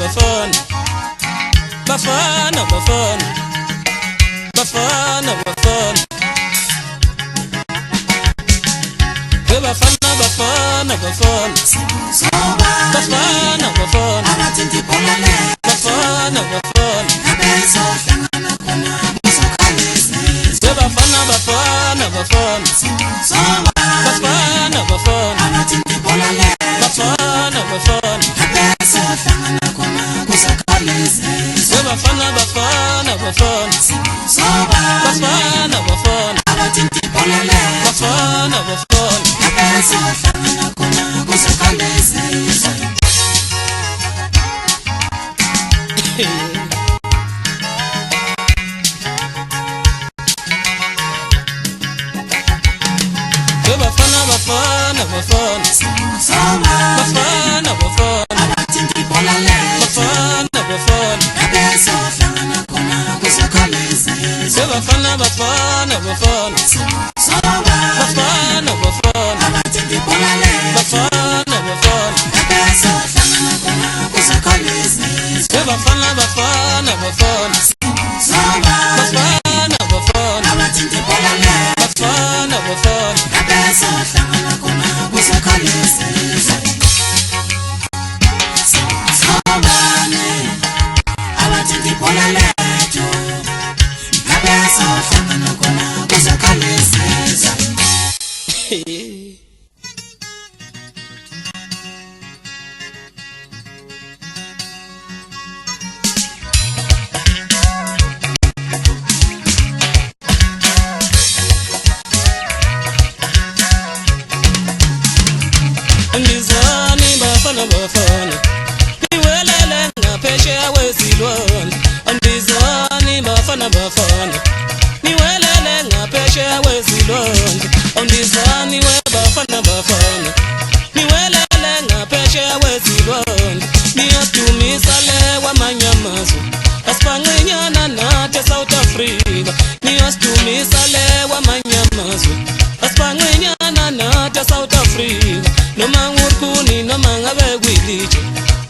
bafana bafana bafana bafana bafana bafana bafana bafana bafana bafana abathindi bolale bafana bafana abezo hlangana khona kuzokhalezi bafana bafana bafana bafana bafana abathindi bolale bafana bafana abezo hlangana khona kuzokhalezi bafana bafana bafana bafana bafana abathindi bolale bafana bafana abezo hlangana khona kuzokhalezi bafana bafana bafana bafana bafana abathindi bolale bafana bafana abezo hlangana khona kuzokhalezi bafana bafana bafana bafana bafana abathindi bolale bafana bafana abezo hlangana khona kuzokhalezi bafana bafana bafana bafana bafana abathindi bolale bafana bafana abezo hlangana khona kuzokhalezi abathindi bolale abezo hlangana khona kuzokhalezi Andizani bafana bafana niwelele ngaphesheya kwezilwandle andizani bafana bafana niwelele ngaphesheya kwezilwandle andizani we bafana bafana niwelele ngaphesheya kwezilwandle niyadumisa le kwamanye amazwe asibanqinyana nathi eSouth Africa niyadumisa le kwamanye amazwe asibanqinyana nathi eSouth Africa noma ngurkhuni noma ngabe kwilitshe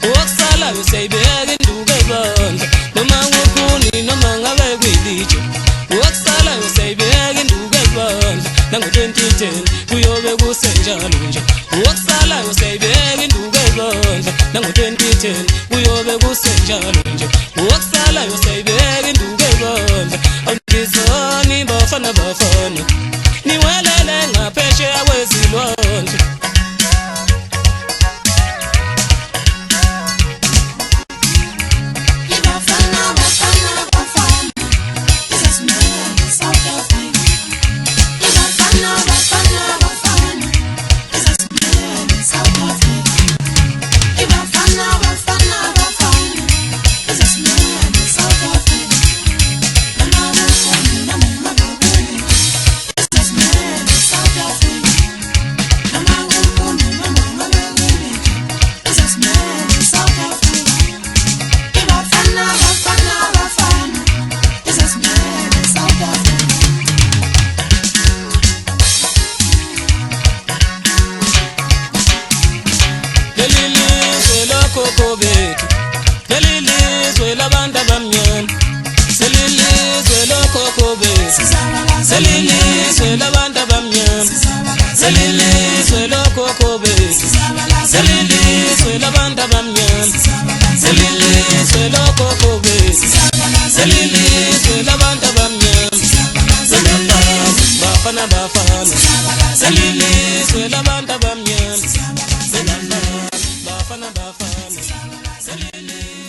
okusalayo siyayibeka induku ezandla noma ngurkhuni noma ngabe kwilitshe okusalayo siyayibeka induku ezandla nango-2010 kuyobe kusenjalo nje okusalayo siyayibeka induku ezandla nango-2010 kuyobe kusenjalo nje okusalayo siyayibeka induku ezandla andizani bafana bafana niwelele ngaphesheya kwezilwandle selilizwe labantu abamnyama selilizwe lokhokho bethu selilizwe labantu abamnyama selilizwe lokhokho bethu selilizwe labantu abamnyama selilizwe lokhokho bethu selilizwe labantu abamnyama bafana bafana selilizwe labantu abamnyama bafana bafana selilizwe